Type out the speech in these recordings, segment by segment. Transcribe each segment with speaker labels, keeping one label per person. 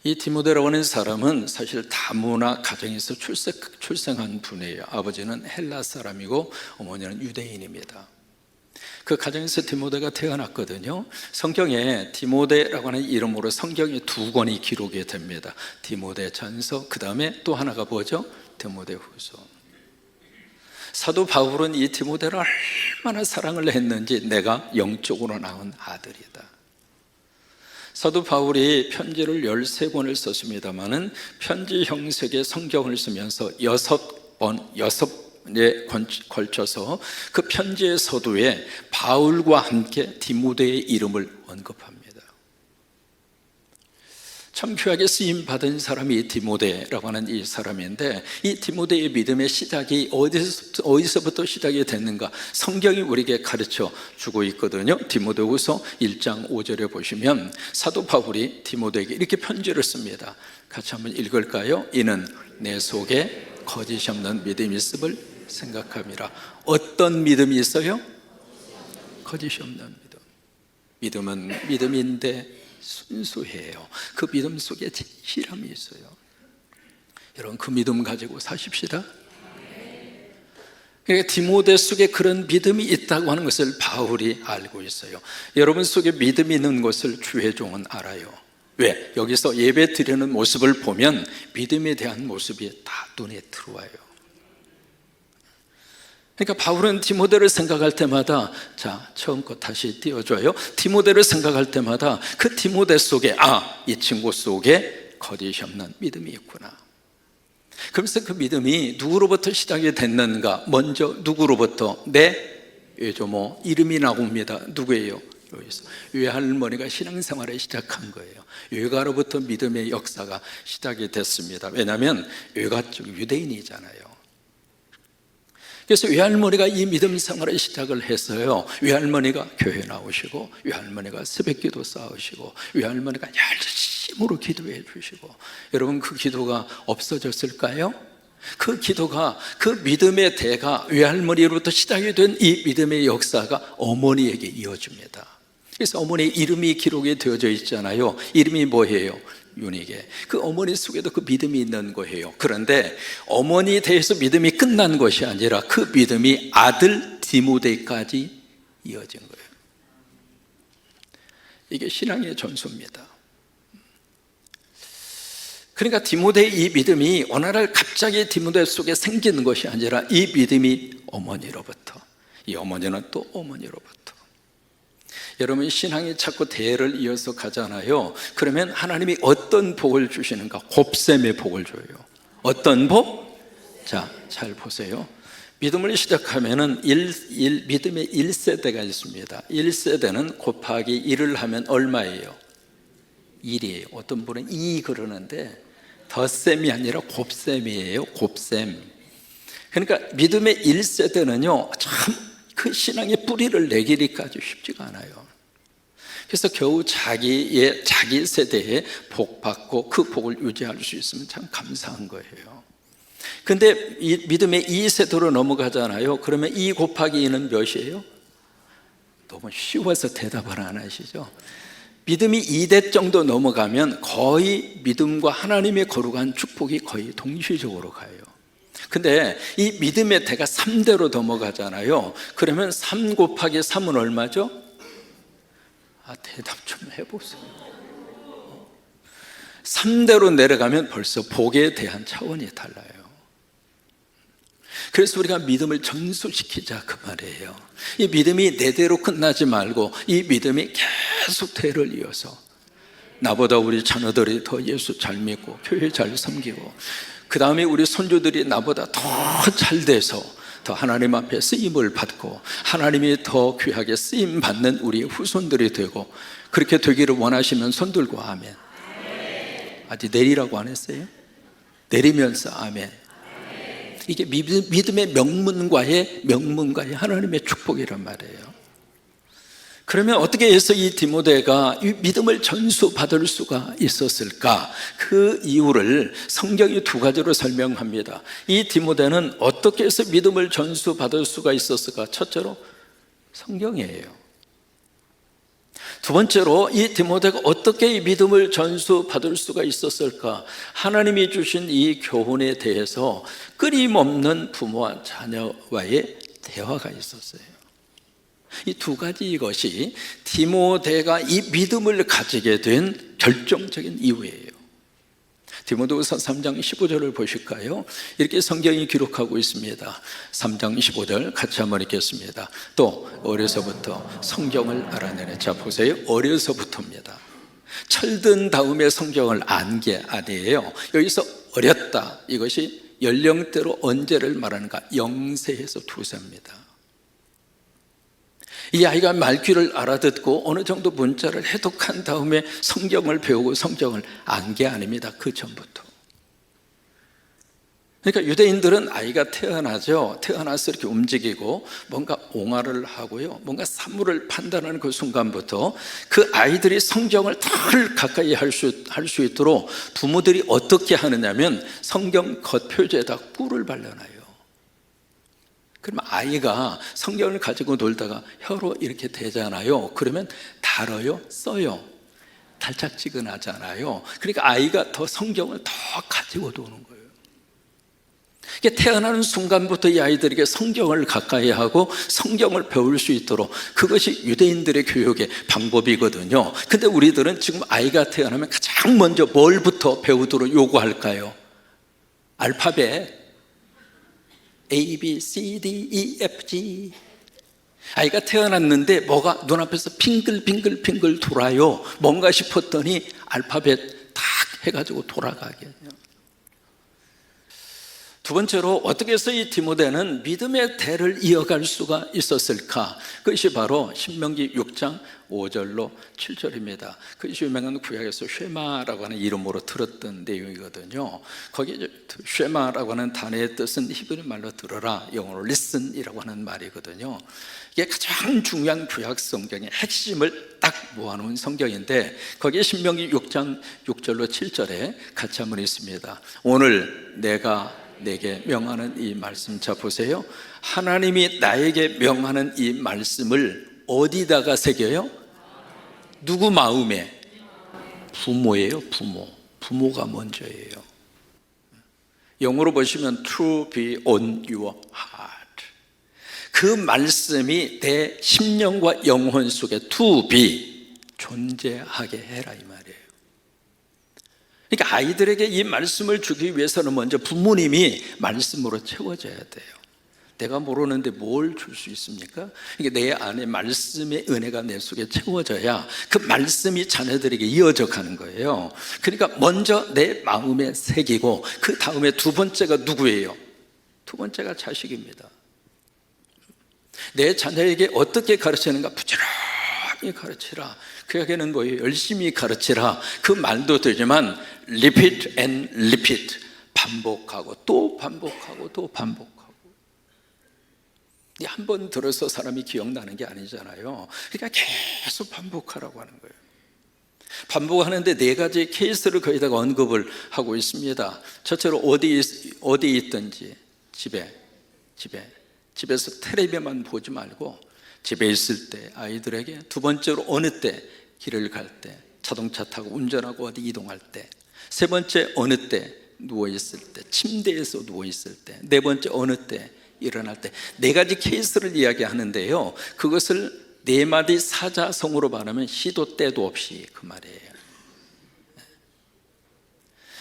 Speaker 1: 이 디모데라고 하는 사람은 사실 다문화 가정에서 출생한 분이에요. 아버지는 헬라 사람이고 어머니는 유대인입니다. 그 가정에서 디모데가 태어났거든요. 성경에 디모데라고 하는 이름으로 성경에 2권이 기록이 됩니다. 디모데전서, 그 다음에 또 하나가 뭐죠? 디모데후서. 사도 바울은 이 디모데를 얼마나 사랑을 했는지 내가 영적으로 낳은 아들이다. 사도 바울이 편지를 13권을 썼습니다마는 편지 형식의 성경을 쓰면서 6번에 걸쳐서 그 편지의 서두에 바울과 함께 디모데의 이름을 언급합니다. 참 귀하게 쓰임받은 사람이 이 디모데라고 하는 이 사람인데, 이 디모데의 믿음의 시작이 어디서부터 시작이 됐는가? 성경이 우리에게 가르쳐 주고 있거든요. 디모데후서 1장 5절에 보시면 사도 바울이 디모데에게 이렇게 편지를 씁니다. 같이 한번 읽을까요? 이는 내 속에 거짓이 없는 믿음이 있음을 생각함이라. 어떤 믿음이 있어요? 거짓이 없는 믿음. 믿음은 믿음인데 순수해요. 그 믿음 속에 진실함이 있어요. 여러분, 그 믿음 가지고 사십시다. 그러니까 디모데 속에 그런 믿음이 있다고 하는 것을 바울이 알고 있어요. 여러분 속에 믿음이 있는 것을 주의 종은 알아요. 왜? 여기서 예배 드리는 모습을 보면 믿음에 대한 모습이 다 눈에 들어와요. 그러니까 바울은 디모데를 생각할 때마다, 자, 처음 거 다시 띄워줘요. 디모데를 생각할 때마다 그 디모데 속에, 이 친구 속에 거짓이 없는 믿음이 있구나. 그러면서 그 믿음이 누구로부터 시작이 됐는가? 먼저 누구로부터? 내 외조모 이름이 나옵니다. 누구예요? 여기서 외할머니가 신앙생활을 시작한 거예요. 외가로부터 믿음의 역사가 시작이 됐습니다. 왜냐하면 외가 쪽 유대인이잖아요. 그래서 외할머니가 이 믿음 생활을 시작을 했어요. 외할머니가 교회 나오시고, 외할머니가 새벽기도 쌓으시고, 외할머니가 열심으로 기도해 주시고, 여러분 그 기도가 없어졌을까요? 그 기도가, 그 믿음의 대가 외할머니로부터 시작이 된 이 믿음의 역사가 어머니에게 이어집니다. 그래서 어머니의 이름이 기록이 되어져 있잖아요. 이름이 뭐예요? 윤희계. 그 어머니 속에도 그 믿음이 있는 거예요. 그런데 어머니에 대해서 믿음이 끝난 것이 아니라 그 믿음이 아들 디모데까지 이어진 거예요. 이게 신앙의 전수입니다. 그러니까 디모데의 이 믿음이 어느 날 갑자기 디모데 속에 생기는 것이 아니라 이 믿음이 어머니로부터, 이 어머니는 또 어머니로부터. 여러분, 신앙이 자꾸 대를 이어서 가잖아요. 그러면 하나님이 어떤 복을 주시는가? 곱셈의 복을 줘요. 어떤 복? 자, 잘 보세요. 믿음을 시작하면은 믿음의 1세대가 있습니다. 1세대는 곱하기 1을 하면 얼마예요? 1이에요. 어떤 분은 2 그러는데 덧셈이 아니라 곱셈이에요. 곱셈. 그러니까 믿음의 1세대는요, 참 그 신앙의 뿌리를 내기까지 쉽지가 않아요. 그래서 겨우 자기 세대에 복 받고 그 복을 유지할 수 있으면 참 감사한 거예요. 근데 이 믿음의 2세대로 넘어가잖아요. 그러면 2 곱하기 2는 몇이에요? 너무 쉬워서 대답을 안 하시죠? 믿음이 2대 정도 넘어가면 거의 믿음과 하나님의 거룩한 축복이 거의 동시적으로 가요. 근데 이 믿음의 대가 3대로 넘어가잖아요. 그러면 3 곱하기 3은 얼마죠? 대답 좀 해보세요. 3대로 내려가면 벌써 복에 대한 차원이 달라요. 그래서 우리가 믿음을 전수시키자 그 말이에요. 이 믿음이 내 대로 끝나지 말고 이 믿음이 계속 대를 이어서, 나보다 우리 자녀들이 더 예수 잘 믿고 교회 잘 섬기고, 그 다음에 우리 손주들이 나보다 더 잘 돼서 더 하나님 앞에 쓰임을 받고 하나님이 더 귀하게 쓰임 받는 우리 후손들이 되고, 그렇게 되기를 원하시면 손 들고 아멘. 아직 내리라고 안 했어요? 내리면서 아멘. 이게 믿음의 명문과의 하나님의 축복이란 말이에요. 그러면 어떻게 해서 이 디모데가 이 믿음을 전수받을 수가 있었을까? 그 이유를 성경이 두 가지로 설명합니다. 이 디모데는 어떻게 해서 믿음을 전수받을 수가 있었을까? 첫째로 성경이에요. 두 번째로 이 디모데가 어떻게 이 믿음을 전수받을 수가 있었을까? 하나님이 주신 이 교훈에 대해서 끊임없는 부모와 자녀와의 대화가 있었어요. 이 두 가지 이것이 디모데가 이 믿음을 가지게 된 결정적인 이유예요. 디모데후서 3장 15절을 보실까요? 이렇게 성경이 기록하고 있습니다. 3장 15절 같이 한번 읽겠습니다. 또 어려서부터 성경을 알아내네. 자 보세요, 어려서부터입니다. 철든 다음에 성경을 안 게 아니에요. 여기서 어렸다, 이것이 연령대로 언제를 말하는가? 0세에서 2세입니다. 이 아이가 말귀를 알아듣고 어느 정도 문자를 해독한 다음에 성경을 배우고 성경을 안 게 아닙니다. 그 전부터. 그러니까 유대인들은 아이가 태어나죠. 태어나서 이렇게 움직이고 뭔가 옹알을 하고요, 뭔가 사물을 판단하는 그 순간부터 그 아이들이 성경을 덜 가까이 할 수 있도록 부모들이 어떻게 하느냐면 성경 겉표지에다 꿀을 발라놔요. 그러면 아이가 성경을 가지고 놀다가 혀로 이렇게 대잖아요. 그러면 달아요? 써요? 달짝지근하잖아요. 그러니까 아이가 더 성경을 더 가지고 노는 거예요. 이게 태어나는 순간부터 이 아이들에게 성경을 가까이 하고 성경을 배울 수 있도록, 그것이 유대인들의 교육의 방법이거든요. 근데 우리들은 지금 아이가 태어나면 가장 먼저 뭘부터 배우도록 요구할까요? 알파벳 A, B, C, D, E, F, G. 아이가 태어났는데 뭐가 눈앞에서 빙글빙글 돌아요. 뭔가 싶었더니 알파벳 딱 해가지고 돌아가게 해요. 두 번째로 어떻게 해서 이 디모데는 믿음의 대를 이어갈 수가 있었을까? 그것이 바로 신명기 6장 5절로 7절입니다. 그것이 유명한 구약에서 쉐마라고 하는 이름으로 들었던 내용이거든요. 거기 쉐마라고 하는 단어의 뜻은 히브리 말로 들어라, 영어로 listen이라고 하는 말이거든요. 이게 가장 중요한 구약 성경의 핵심을 딱 모아놓은 성경인데, 거기에 신명기 6장 6절로 7절에 같이 한번 있습니다. 오늘 내가 내게 명하는 이 말씀, 자 보세요. 하나님이 나에게 명하는 이 말씀을 어디다가 새겨요? 누구 마음에? 부모예요. 부모가 먼저예요. 영어로 보시면 to be on your heart. 그 말씀이 내 심령과 영혼 속에 to be, 존재하게 해라, 이 말이에요. 그러니까 아이들에게 이 말씀을 주기 위해서는 먼저 부모님이 말씀으로 채워져야 돼요. 내가 모르는데 뭘 줄 수 있습니까? 그러니까 내 안에 말씀의 은혜가 내 속에 채워져야 그 말씀이 자녀들에게 이어져 가는 거예요. 그러니까 먼저 내 마음에 새기고, 그 다음에 두 번째가 누구예요? 두 번째가 자식입니다. 내 자녀에게 어떻게 가르치는가? 부지런히 가르치라. 그에게는 뭐예요? 열심히 가르치라. 그 말도 되지만 repeat and repeat, 반복하고 또 반복하고 또 반복하고. 한 번 들어서 사람이 기억나는 게 아니잖아요. 그러니까 계속 반복하라고 하는 거예요. 반복하는데 네 가지 케이스를 거기다가 언급을 하고 있습니다. 첫째로 어디 있든지 집에서 텔레비만 보지 말고 집에 있을 때 아이들에게, 두 번째로 어느 때, 길을 갈 때, 자동차 타고 운전하고 어디 이동할 때, 세 번째 어느 때, 누워있을 때, 침대에서 누워있을 때, 네 번째 어느 때, 일어날 때. 네 가지 케이스를 이야기하는데요, 그것을 네 마디 사자성어로 말하면 시도 때도 없이, 그 말이에요.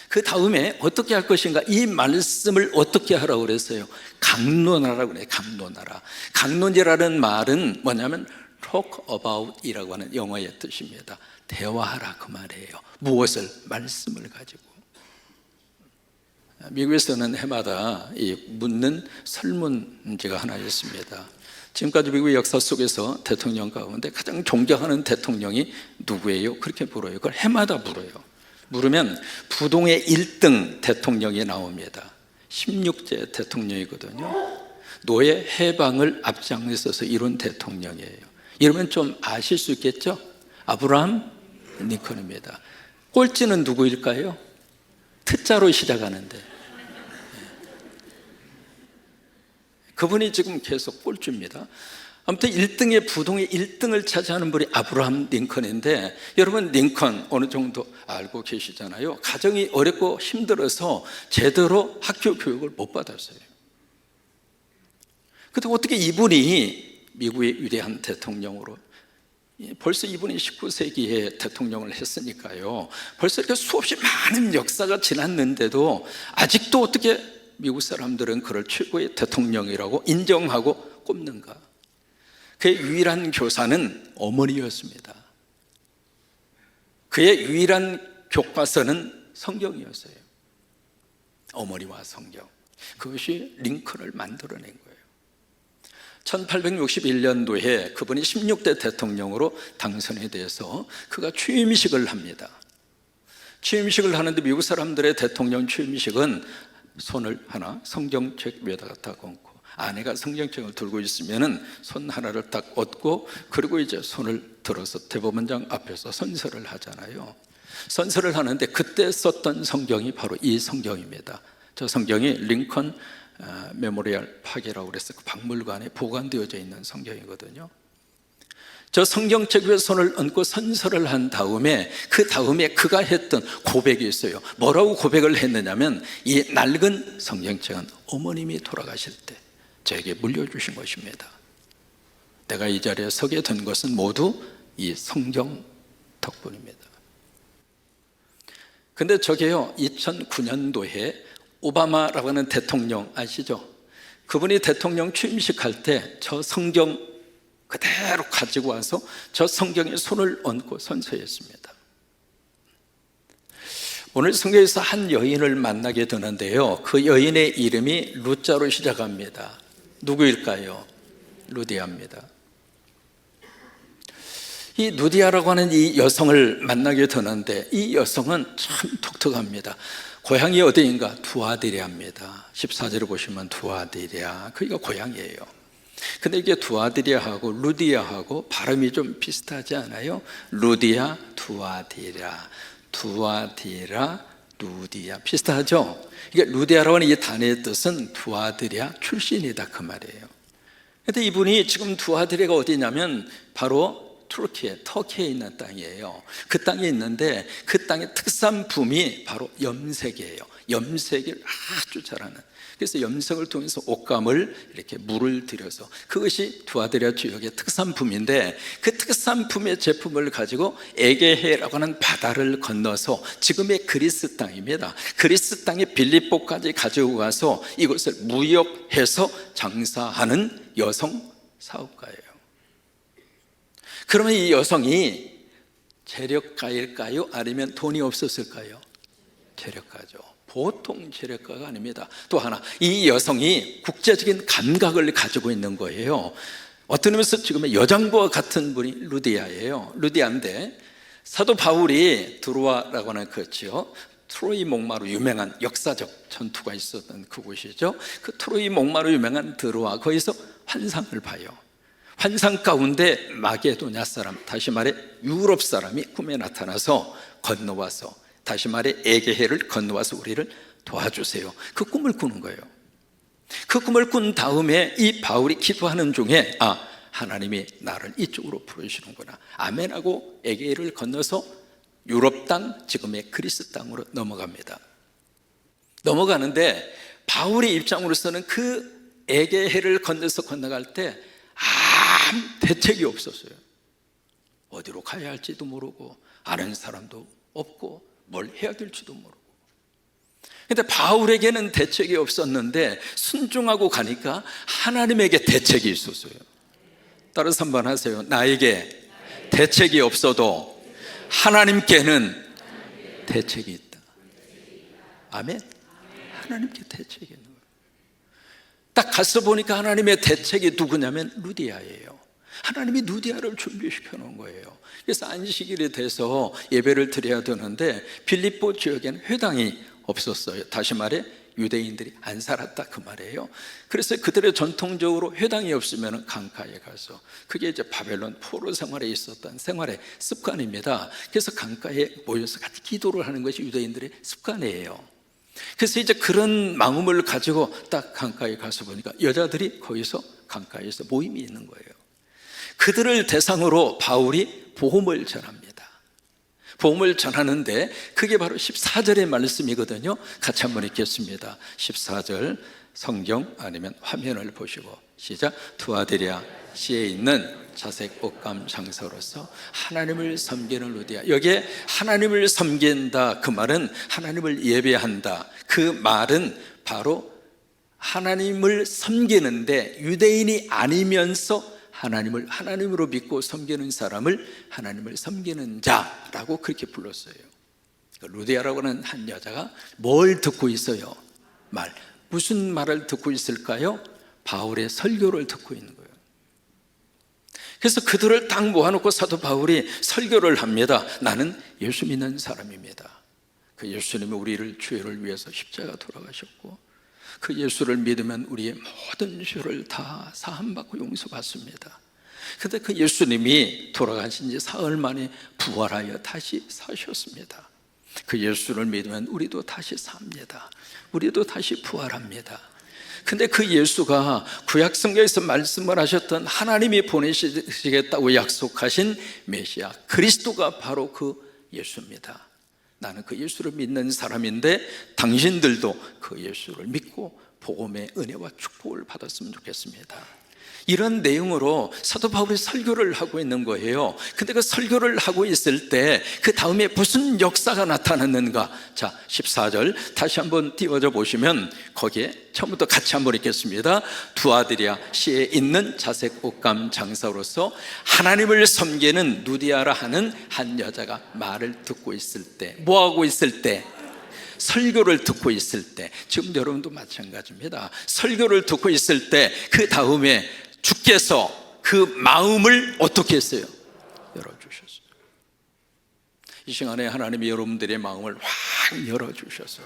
Speaker 1: 그 다음에 어떻게 할 것인가? 이 말씀을 어떻게 하라고 그랬어요? 강론하라고 그래요. 강론하라. 강론이라는 말은 뭐냐면 talk about 이라고 하는 영어의 뜻입니다. 대화하라, 그 말이에요. 무엇을? 말씀을 가지고. 미국에서는 해마다 이 묻는 설문지가 하나 있습니다. 지금까지 미국의 역사 속에서 대통령 가운데 가장 존경하는 대통령이 누구예요? 그렇게 물어요. 그걸 해마다 물어요. 물으면 부동의 1등 대통령이 나옵니다. 16제 대통령이거든요. 노예 해방을 앞장서서 이룬 대통령이에요. 이러면 좀 아실 수 있겠죠? 아브라함 링컨입니다. 꼴찌는 누구일까요? 트자로 시작하는데 그분이 지금 계속 꼴찌입니다. 아무튼 1등의 부동의 1등을 차지하는 분이 아브라함 링컨인데, 여러분 링컨 어느 정도 알고 계시잖아요. 가정이 어렵고 힘들어서 제대로 학교 교육을 못 받았어요. 근데 어떻게 이분이 미국의 위대한 대통령으로, 벌써 이분이 19세기에 대통령을 했으니까요, 벌써 이렇게 수없이 많은 역사가 지났는데도 아직도 어떻게 미국 사람들은 그를 최고의 대통령이라고 인정하고 꼽는가? 그의 유일한 교사는 어머니였습니다. 그의 유일한 교과서는 성경이었어요. 어머니와 성경, 그것이 링컨을 만들어낸 거예요. 1861년도에 그분이 16대 대통령으로 당선이 돼서 그가 취임식을 합니다. 취임식을 하는데 미국 사람들의 대통령 취임식은 손을 하나 성경책 위에다 갖다 얹고, 아내가 성경책을 들고 있으면 손 하나를 딱 얹고, 그리고 이제 손을 들어서 대법원장 앞에서 선서를 하잖아요. 선서를 하는데 그때 썼던 성경이 바로 이 성경입니다. 저 성경이 링컨 메모리얼 파크라고 그래서 그 박물관에 보관되어져 있는 성경이거든요. 저 성경책 위에 손을 얹고 선서를 한 다음에 그 다음에 그가 했던 고백이 있어요. 뭐라고 고백을 했느냐면, 이 낡은 성경책은 어머님이 돌아가실 때 저에게 물려주신 것입니다. 내가 이 자리에 서게 된 것은 모두 이 성경 덕분입니다. 근데 저게요, 2009년도에 오바마라고 하는 대통령 아시죠? 그분이 대통령 취임식 할 때 저 성경 그대로 가지고 와서 저 성경에 손을 얹고 선서했습니다. 오늘 성경에서 한 여인을 만나게 되는데요, 그 여인의 이름이 루자로 시작합니다. 누구일까요? 루디아입니다. 이 루디아라고 하는 이 여성을 만나게 되는데, 이 여성은 참 독특합니다. 고향이 어디인가? 두아디리아입니다. 14절을 보시면 두아디리아, 그게 고향이에요. 근데 이게 두아디리아하고 루디아하고 발음이 좀 비슷하지 않아요? 루디아, 두아디라, 두아디라, 루디아, 비슷하죠? 이게 루디아라고 하는 이 단어의 뜻은 두아디리아 출신이다, 그 말이에요. 근데 이분이 지금 두아디리아가 어디냐면 바로 터키에 있는 땅이에요. 그 땅에 있는데 그 땅의 특산품이 바로 염색이에요. 염색을 아주 잘하는. 그래서 염색을 통해서 옷감을 이렇게 물을 들여서, 그것이 두아디리아 지역의 특산품인데, 그 특산품의 제품을 가지고 에게해라고 하는 바다를 건너서 지금의 그리스 땅입니다. 그리스 땅의 빌립보까지 가지고 가서 이것을 무역해서 장사하는 여성 사업가예요. 그러면 이 여성이 재력가일까요? 아니면 돈이 없었을까요? 재력가죠. 보통 재력가가 아닙니다. 또 하나, 이 여성이 국제적인 감각을 가지고 있는 거예요. 어떤 의미에서 지금의 여장부와 같은 분이 루디아예요. 루디아인데 사도 바울이 드로아라고 하는 그렇죠, 트로이 목마로 유명한 역사적 전투가 있었던 그곳이죠. 그 트로이 목마로 유명한 드로아, 거기서 환상을 봐요. 환상 가운데 마게도냐 사람, 다시 말해 유럽 사람이 꿈에 나타나서 건너와서, 다시 말해 에게해를 건너와서 우리를 도와주세요, 그 꿈을 꾸는 거예요. 그 꿈을 꾼 다음에 이 바울이 기도하는 중에, 하나님이 나를 이쪽으로 부르시는구나, 아멘하고 에게해를 건너서 유럽 땅, 지금의 그리스 땅으로 넘어갑니다. 넘어가는데 바울의 입장으로서는 그 에게해를 건너서 건너갈 때 아무 대책이 없었어요. 어디로 가야 할지도 모르고 아는 사람도 없고 뭘 해야 될지도 모르고. 근데 바울에게는 대책이 없었는데 순종하고 가니까 하나님에게 대책이 있었어요. 따라서 한번 하세요. 나에게 대책이 없어도 하나님께는 대책이 있다. 아멘. 하나님께 대책이 있는 거예요. 딱 가서 보니까 하나님의 대책이 누구냐면 루디아예요. 하나님이 루디아를 준비시켜 놓은 거예요. 그래서 안식일이 돼서 예배를 드려야 되는데 빌립보 지역에는 회당이 없었어요. 다시 말해 유대인들이 안 살았다 그 말이에요. 그래서 그들의 전통적으로 회당이 없으면 강가에 가서, 그게 이제 바벨론 포로 생활에 있었던 생활의 습관입니다. 그래서 강가에 모여서 같이 기도를 하는 것이 유대인들의 습관이에요. 그래서 이제 그런 마음을 가지고 딱 강가에 가서 보니까 여자들이 거기서 강가에서 모임이 있는 거예요. 그들을 대상으로 바울이 복음을 전합니다. 복음을 전하는데 그게 바로 14절의 말씀이거든요. 같이 한번 읽겠습니다. 14절 성경 아니면 화면을 보시고 시작. 두아드리아 시에 있는 자색 옷감 장소로서 하나님을 섬기는 루디아. 여기에 하나님을 섬긴다 그 말은 하나님을 예배한다 그 말은 바로 하나님을 섬기는데 유대인이 아니면서 하나님을 하나님으로 믿고 섬기는 사람을 하나님을 섬기는 자라고 그렇게 불렀어요. 루디아라고 하는 한 여자가 뭘 듣고 있어요? 무슨 말을 듣고 있을까요? 바울의 설교를 듣고 있는 거예요. 그래서 그들을 딱 모아놓고 사도 바울이 설교를 합니다. 나는 예수 믿는 사람입니다. 그 예수님이 우리를 죄를 위해서 십자가 돌아가셨고 그 예수를 믿으면 우리의 모든 죄를 다 사함받고 용서받습니다. 그런데 그 예수님이 돌아가신 지 사흘 만에 부활하여 다시 사셨습니다. 그 예수를 믿으면 우리도 다시 삽니다. 우리도 다시 부활합니다. 근데 그 예수가 구약성경에서 말씀을 하셨던 하나님이 보내시겠다고 약속하신 메시아 그리스도가 바로 그 예수입니다. 나는 그 예수를 믿는 사람인데 당신들도 그 예수를 믿고 복음의 은혜와 축복을 받았으면 좋겠습니다. 이런 내용으로 사도 바울이 설교를 하고 있는 거예요. 근데 그 설교를 하고 있을 때 그 다음에 무슨 역사가 나타났는가? 자, 14절 다시 한번 띄워져 보시면 거기에 처음부터 같이 한번 읽겠습니다. 두아드리아 시에 있는 자색 옷감 장사로서 하나님을 섬기는 누디아라 하는 한 여자가 말을 듣고 있을 때, 뭐하고 있을 때? 설교를 듣고 있을 때. 지금 여러분도 마찬가지입니다. 설교를 듣고 있을 때 그 다음에 주께서 그 마음을 어떻게 했어요? 열어주셨어요. 이 시간에 하나님이 여러분들의 마음을 확 열어주셔서,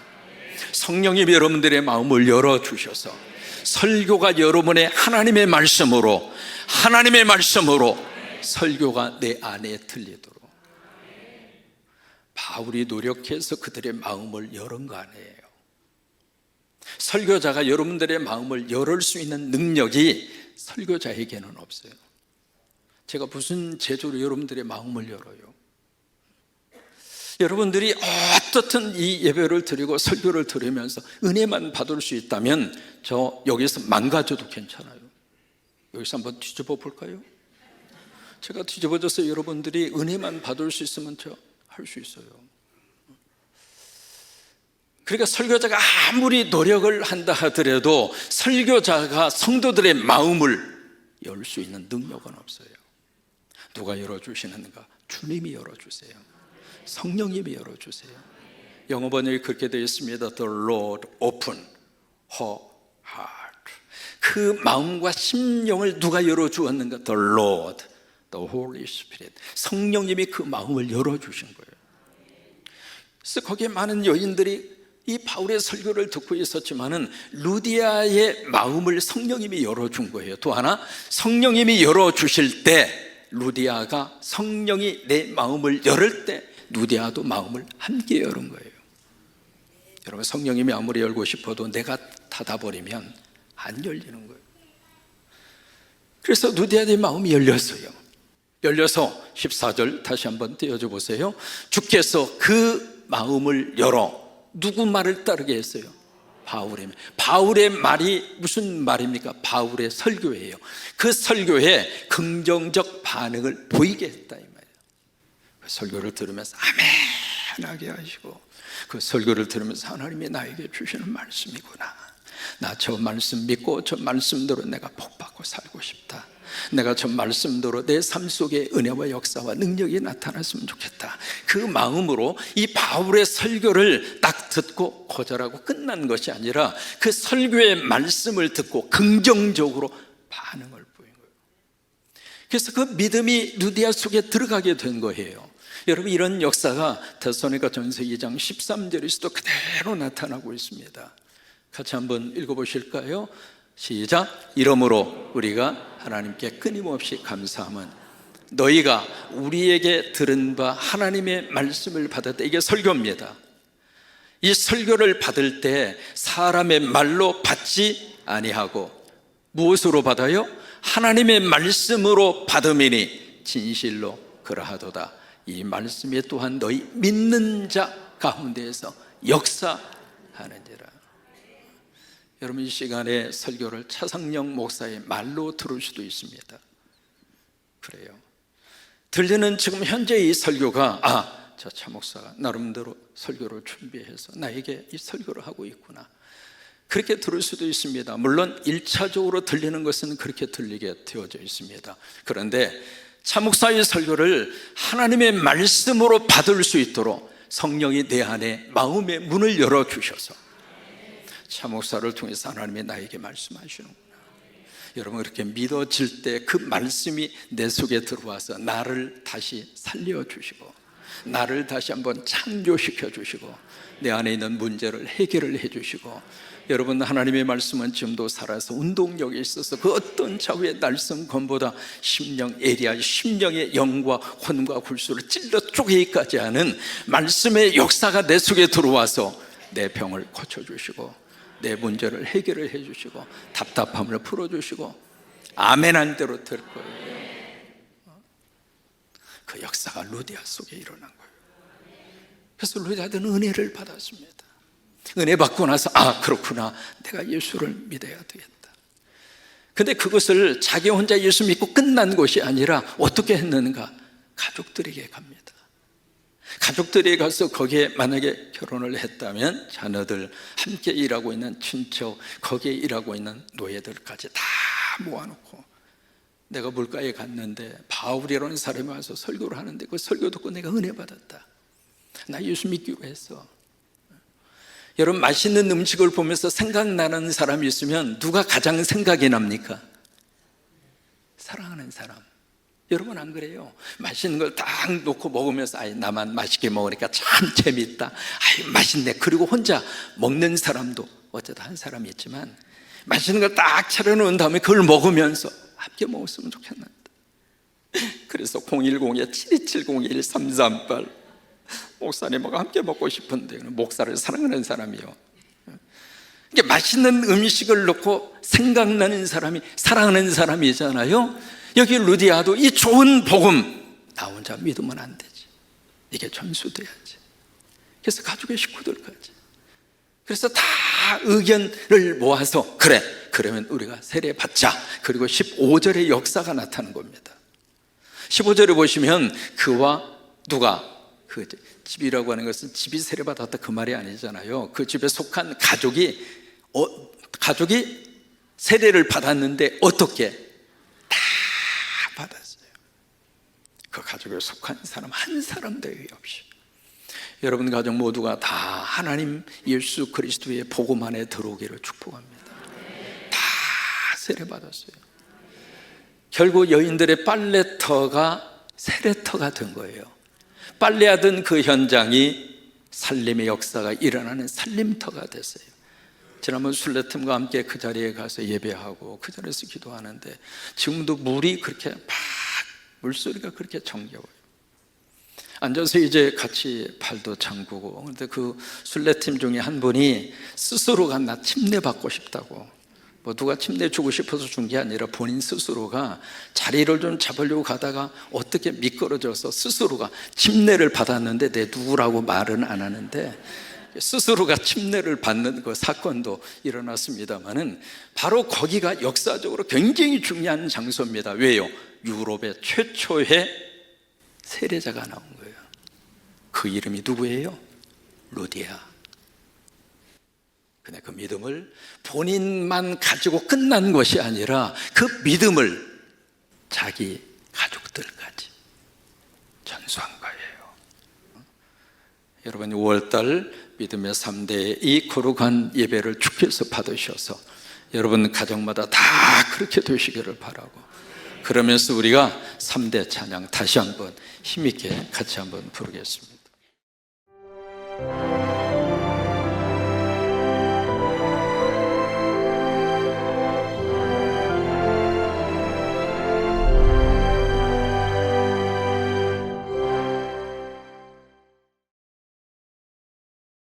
Speaker 1: 성령님이 여러분들의 마음을 열어주셔서 설교가 여러분의 하나님의 말씀으로 설교가 내 안에 들리도록 바울이 노력해서 그들의 마음을 여는 거 아니에요. 설교자가 여러분들의 마음을 열을 수 있는 능력이 설교자에게는 없어요. 제가 무슨 재주로 여러분들의 마음을 열어요? 여러분들이 어떻든 이 예배를 드리고 설교를 들으면서 은혜만 받을 수 있다면 저 여기서 망가져도 괜찮아요. 여기서 한번 뒤집어 볼까요? 제가 뒤집어져서 여러분들이 은혜만 받을 수 있으면 저 할 수 있어요. 그러니까 설교자가 아무리 노력을 한다 하더라도 설교자가 성도들의 마음을 열 수 있는 능력은 없어요. 누가 열어주시는가? 주님이 열어주세요. 성령님이 열어주세요. 영어 번역이 그렇게 되어 있습니다. The Lord open her heart. 그 마음과 심령을 누가 열어주었는가? The Lord, the Holy Spirit. 성령님이 그 마음을 열어주신 거예요. 그래서 거기에 많은 여인들이 이 바울의 설교를 듣고 있었지만은 루디아의 마음을 성령님이 열어준 거예요. 또 하나, 성령님이 열어주실 때 루디아가 성령이 내 마음을 열을 때 루디아도 마음을 함께 여는 거예요. 여러분, 성령님이 아무리 열고 싶어도 내가 닫아버리면 안 열리는 거예요. 그래서 루디아의 마음이 열렸어요. 열려서 14절 다시 한번 띄워줘 보세요. 주께서 그 마음을 열어 누구 말을 따르게 했어요? 바울의 말이 무슨 말입니까? 바울의 설교예요. 그 설교에 긍정적 반응을 보이게 했다 이 말이에요. 그 설교를 들으면서 아멘 하게 하시고, 그 설교를 들으면서 하나님이 나에게 주시는 말씀이구나, 나 저 말씀 믿고 저 말씀대로 내가 복받고 살고 싶다, 내가 저 말씀대로 내 삶 속에 은혜와 역사와 능력이 나타났으면 좋겠다, 그 마음으로 이 바울의 설교를 딱 듣고 거절하고 끝난 것이 아니라 그 설교의 말씀을 듣고 긍정적으로 반응을 보인 거예요. 그래서 그 믿음이 루디아 속에 들어가게 된 거예요. 여러분, 이런 역사가 데살로니가 전서 2장 13절에서도 그대로 나타나고 있습니다. 같이 한번 읽어보실까요? 시작. 이러므로 우리가 하나님께 끊임없이 감사함은 너희가 우리에게 들은 바 하나님의 말씀을 받았다. 이게 설교입니다. 이 설교를 받을 때 사람의 말로 받지 아니하고 무엇으로 받아요? 하나님의 말씀으로 받음이니 진실로 그러하도다. 이 말씀이 또한 너희 믿는 자 가운데에서 역사하는지라. 여러분, 이 시간에 설교를 차상영 목사의 말로 들을 수도 있습니다. 그래요. 들리는 지금 현재 이 설교가 저 차 목사가 나름대로 설교를 준비해서 나에게 이 설교를 하고 있구나, 그렇게 들을 수도 있습니다. 물론 1차적으로 들리는 것은 그렇게 들리게 되어져 있습니다. 그런데 차 목사의 설교를 하나님의 말씀으로 받을 수 있도록 성령이 내 안에 마음의 문을 열어주셔서 차 목사를 통해서 하나님이 나에게 말씀하시는구나. 여러분, 그렇게 믿어질 때 그 말씀이 내 속에 들어와서 나를 다시 살려주시고 나를 다시 한번 창조시켜 주시고 내 안에 있는 문제를 해결을 해 주시고, 여러분, 하나님의 말씀은 지금도 살아서 운동력이 있어서 그 어떤 좌우의 날성검보다 심령 에리야 심령의 영과 혼과 골수를 찔러 쪼개기까지 하는 말씀의 역사가 내 속에 들어와서 내 병을 고쳐주시고 내 문제를 해결을 해주시고 답답함을 풀어주시고 아멘한 대로 될 거예요. 그 역사가 루디아 속에 일어난 거예요. 그래서 루디아는 은혜를 받았습니다. 은혜 받고 나서 그렇구나, 내가 예수를 믿어야 되겠다. 근데 그것을 자기 혼자 예수 믿고 끝난 것이 아니라 어떻게 했는가? 가족들에게 갑니다. 가족들이 가서 거기에 만약에 결혼을 했다면 자녀들, 함께 일하고 있는 친척, 거기에 일하고 있는 노예들까지 다 모아놓고, 내가 물가에 갔는데 바울이라는 사람이 와서 설교를 하는데 그 설교 듣고 내가 은혜 받았다, 나 예수 믿기로 했어. 여러분, 맛있는 음식을 보면서 생각나는 사람이 있으면 누가 가장 생각이 납니까? 사랑하는 사람. 여러분, 안 그래요? 맛있는 걸 딱 놓고 먹으면서 나만 맛있게 먹으니까 참 재밌다, 맛있네. 그리고 혼자 먹는 사람도 어쩌다 한 사람이 있지만 맛있는 걸 딱 차려놓은 다음에 그걸 먹으면서 함께 먹었으면 좋겠는데. 그래서 010-7270-1338 목사님하고 함께 먹고 싶은데, 목사를 사랑하는 사람이요, 이게 맛있는 음식을 놓고 생각나는 사람이 사랑하는 사람이잖아요. 여기 루디아도 이 좋은 복음 나 혼자 믿으면 안 되지, 이게 전수돼야지. 그래서 가족의 식구들까지, 그래서 다 의견을 모아서 그래, 그러면 우리가 세례 받자. 그리고 15절의 역사가 나타나는 겁니다. 15절에 보시면 그와 누가, 그 집이라고 하는 것은 집이 세례 받았다 그 말이 아니잖아요. 그 집에 속한 가족이 세례를 받았는데 어떻게? 다 받았어요. 그 가족에 속한 사람 한 사람도 없이. 여러분 가족 모두가 다 하나님 예수 그리스도의 복음 안에 들어오기를 축복합니다. 다 세례 받았어요. 결국 여인들의 빨래터가 세례터가 된 거예요. 빨래하던 그 현장이 살림의 역사가 일어나는 살림터가 됐어요. 지난번 순례팀과 함께 그 자리에 가서 예배하고 그 자리에서 기도하는데 지금도 물이 그렇게 막 물소리가 그렇게 정겨워요. 앉아서 이제 같이 팔도 잠그고, 그런데 그 순례팀 중에 한 분이 스스로가 나 침례 받고 싶다고, 뭐 누가 침례 주고 싶어서 준 게 아니라 본인 스스로가 자리를 좀 잡으려고 가다가 어떻게 미끄러져서 스스로가 침례를 받았는데 내 누구라고 말은 안 하는데 스스로가 침례를 받는 그 사건도 일어났습니다만은 바로 거기가 역사적으로 굉장히 중요한 장소입니다. 왜요? 유럽의 최초의 세례자가 나온 거예요. 그 이름이 누구예요? 루디아. 근데 그 믿음을 본인만 가지고 끝난 것이 아니라 그 믿음을 자기 가족들까지 전수한 거예요. 여러분, 5월달 믿음의 3대 이 거룩한 예배를 주께서 받으셔서 여러분 가정마다 다 그렇게 되시기를 바라고, 그러면서 우리가 3대 찬양 다시 한번 힘있게 같이 한번 부르겠습니다.